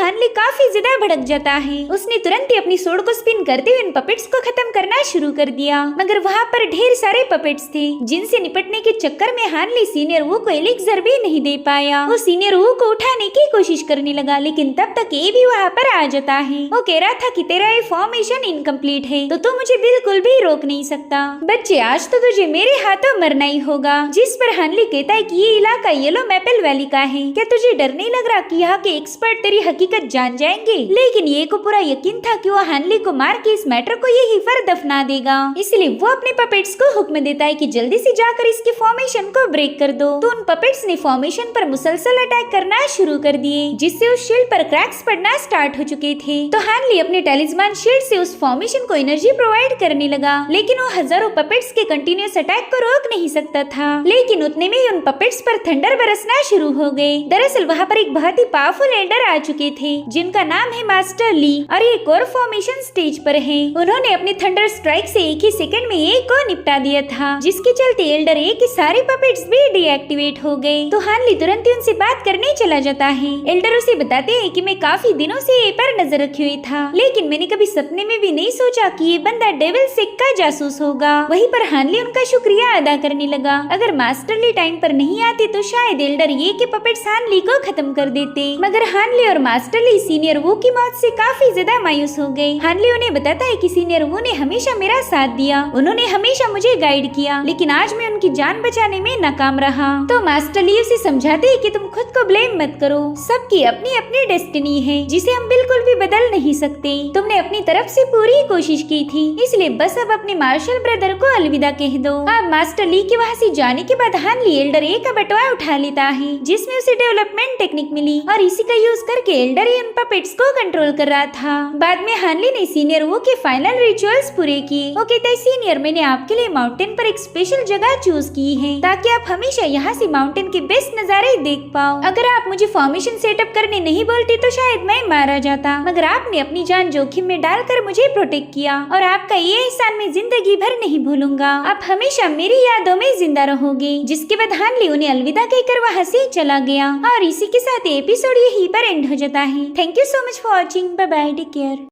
हानली काफी ज्यादा भड़क जाता है। उसने तुरंत ही अपनी सोड को स्पिन करते हुए इन पपेट्स को खत्म करना शुरू कर दिया। मगर वहाँ पर ढेर सारे पपेट्स थे, जिनसे निपटने के चक्कर में हानली सीनियर वू को एलिक्सर भी नहीं दे पाया। वो सीनियर वू को उठाने की कोशिश करने लगा, लेकिन तब तक ये भी वहाँ पर आ जाता है। वो कह रहा था कि तेरा ये फॉर्मेशन इनकम्प्लीट है, तो तू मुझे बिल्कुल भी रोक नहीं सकता। बच्चे आज तो तुझे मेरे हाथों मरना ही होगा। जिस पर हानली कहता है कि ये इलाका येलो मैपल वैली का है, क्या तुझे डर नहीं लग रहा कि यहाँ के एक्सपर्ट तेरी हकीकत जान जाएंगे? लेकिन ये को पूरा यकीन था कि वो हानली को मार के इस मैटर को यही पर दफना देगा, इसलिए वो अपने पपेट्स को हुक्म देता है कि जल्दी से जाकर इसके फॉर्मेशन को ब्रेक कर दो। तो उन पपेट्स ने फॉर्मेशन पर मुसलसल अटैक करना शुरू कर दिए, जिससे उस शील्ड पर क्रैक्स पड़ना स्टार्ट हो चुके थे। तो हानली अपने टेलिस्मान शील्ड से उस फॉर्मेशन को एनर्जी प्रोवाइड करने लगा, लेकिन वो हजारों पपेट्स के कंटिन्यूअस अटैक को रोक नहीं सकता था। लेकिन उतने में ही उन पपेट्स पर थंडर बरसना शुरू हो गए। दरअसल वहाँ पर एक बहुत ही पावरफुल एल्डर आ चुके थे, जिनका नाम है मास्टर ली, और ये कोर फॉर्मेशन स्टेज पर है। उन्होंने अपने थंडर स्ट्राइक से एक ही सेकंड में एक को निपटा दिया था, जिसके चलते एल्डर ए के सारे पपेट्स भी डीएक्टिवेट हो गए। तो हानली तुरंत ही उनसे बात करने चला जाता है। एल्डर उसे बताते हैं कि मैं काफी दिनों से ये पर नजर रखी हुई था, लेकिन मैंने कभी सपने में भी नहीं सोचा कि ये बंदा डेविल सेक्ट का जासूस होगा। वहीं पर हानली उनका शुक्रिया अदा करने लगा। अगर मास्टर ली टाइम पर नहीं आते तो शायद एल्डर ये के पपेट्स हानली को खत्म कर देते। मगर हानली और मास्टर ली सीनियर वू की मौत से काफी ज्यादा मायूस हो गए। हानली उन्हें बताता है कि सीनियर वू ने हमेशा मेरा साथ दिया, उन्होंने हमेशा मुझे गाइड किया, लेकिन आज मैं उनकी जान बचाने में नाकाम रहा। तो मास्टर ली उसे समझाते हैं कि तुम खुद को ब्लेम मत करो, सबकी अपनी अपनी डेस्टिनी है, जिसे हम बिल्कुल भी बदल नहीं सकते। तुमने अपनी तरफ से पूरी कोशिश की थी, इसलिए बस अब अपने मार्शल ब्रदर को अलविदा कह दो। अब मास्टर ली के वहाँ से जाने के बाद हानली एल्डर ए का बटवा उठा लेता है, जिसमें उसे डेवलपमेंट टेक्निक मिली, और इसी का यूज करके एल्डर ए उन पपेट्स को कंट्रोल कर रहा था। बाद में हानली ने सीनियर वो के फाइनल रिचुअल्स पूरे किए। वो कहता है सीनियर मैंने आपके लिए माउंटेन पर एक स्पेशल जगह चूज की है, ताकि आप हमेशा यहाँ से माउंटेन के बेस्ट नजारे देख पाओ। अगर आप मुझे फॉर्मेशन सेटअप करने नहीं बोलते तो शायद मैं मारा जाता, मगर आपने अपनी जान जोखिम में डालकर मुझे प्रोटेक्ट किया, और आपका ये एहसान मैं जिंदगी भर नहीं भूलूंगा। आप हमेशा मेरी यादों में जिंदा रहोगे। जिसके बाद हानली उन्हें अलविदा कहकर वहाँ से चला गया। और इसी के साथ एपिसोड यहीं पर एंड हो जाता है। Thank you so much for watching. Bye bye, take care.